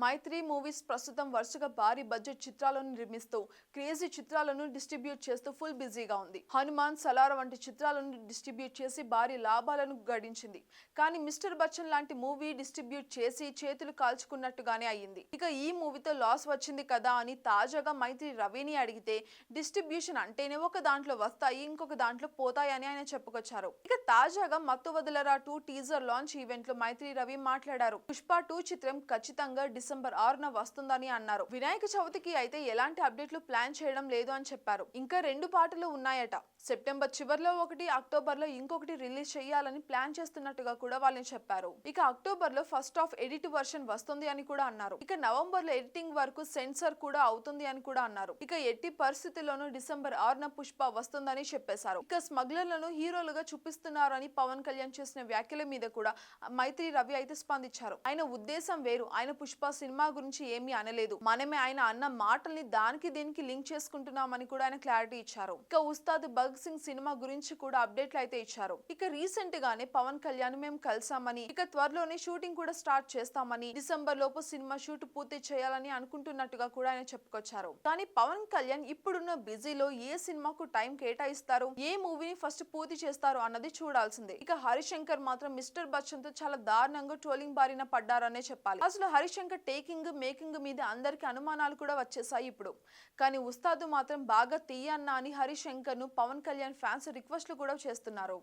మైత్రి movies ప్రస్తుతం వరుసగా భారీ బడ్జెట్ చిత్రాలను నిర్మిస్తూ క్రేజీ చిత్రాలను డిస్ట్రిబ్యూట్ చేస్తూ ఫుల్ బిజీగా ఉంది. హనుమాన్, సలార్ వంటి చిత్రాలను డిస్ట్రిబ్యూట్ చేసి భారీ లాభాలను గడించింది. కానీ మిస్టర్ బచ్చన్ లాంటి మూవీ డిస్ట్రిబ్యూట్ చేసి చేతులు కాల్చుకున్నట్టుగానే అయ్యింది. ఇక ఈ మూవీతో లాస్ వచ్చింది కదా అని తాజాగా మైత్రి రవిని అడిగితే డిస్ట్రిబ్యూషన్ అంటేనే ఒక దాంట్లో వస్తాయి, ఇంకొక దాంట్లో పోతాయని ఆయన చెప్పుకొచ్చారు. ఇక తాజాగా మత్తు వదలరా 2 టీజర్ లాంచ్ ఈవెంట్ లో మైత్రి రవి మాట్లాడారు. పుష్ప 2 చిత్రం ఖచ్చితంగా డిసెంబర్ 6న వస్తుందని అన్నారు. వినాయక చవితికి అయితే ఎలాంటి అప్డేట్లు ప్లాన్ చేయడం లేదు అని చెప్పారు. ఇంకా 2 పాటలు ఉన్నాయట. సెప్టెంబర్ చివర్లో ఒకటి, అక్టోబర్ లో ఇంకొకటి రిలీజ్ చేయాలని ప్లాన్ చేస్తున్నట్టుగా కూడా వాళ్ళని చెప్పారు. ఇక అక్టోబర్ లో ఫస్ట్ హాఫ్ ఎడిట్ వర్షన్ వస్తుంది అని కూడా అన్నారు. ఇక నవంబర్ లో ఎడిటింగ్ వరకు సెన్సర్ కూడా అవుతుంది అని కూడా అన్నారు. ఇక ఎట్టి పరిస్థితుల్లోనూ డిసెంబర్ 6న పుష్ప వస్తుందని చెప్పేశారు. ఇక స్మగ్లర్లను హీరోలుగా చూపిస్తున్నారని పవన్ కళ్యాణ్ చేసిన వ్యాఖ్యల మీద కూడా మైత్రి రవి అయితే స్పందించారు. ఆయన ఉద్దేశం వేరు. ఆయన పుష్ప సినిమా గురించి ఏమీ అనలేదు. మనమే ఆయన అన్న మాటల్ని దానికి దీనికి లింక్ చేసుకుంటున్నామని కూడా ఆయన క్లారిటీ ఇచ్చారు. ఇక ఉస్తాద్ భగత్ సింగ్ సినిమా గురించి కూడా అప్డేట్లు అయితే ఇచ్చారు. ఇక రీసెంట్ గానే పవన్ కళ్యాణ్ మేము కలిసామని, ఇక త్వరలోనే షూటింగ్ కూడా స్టార్ట్ చేస్తామని, డిసెంబర్ లోపు సినిమా షూట్ పూర్తి చేయాలని అనుకుంటున్నట్టుగా కూడా ఆయన చెప్పుకొచ్చారు. కానీ పవన్ కళ్యాణ్ ఇప్పుడున్న బిజీలో ఏ సినిమాకు టైం కేటాయిస్తారు, ఏ మూవీని ఫస్ట్ పూర్తి చేస్తారు అన్నది చూడాల్సిందే. ఇక హరిశంకర్ మాత్రం మిస్టర్ బచ్చన్ తో చాలా దారుణంగా ట్రోలింగ్ బారిన పడ్డారనే చెప్పాలి. అసలు హరిశంకర్ టేకింగ్ మేకింగ్ మీద అందరికి అనుమానాలు కూడా వచ్చేసాయి ఇప్పుడు. కానీ ఉస్తాద్ మాత్రం బాగా తీయన్నా అని హరిశంకర్ ను పవన్ కళ్యాణ్ ఫ్యాన్స్ రిక్వెస్ట్లు కూడా చేస్తున్నారు.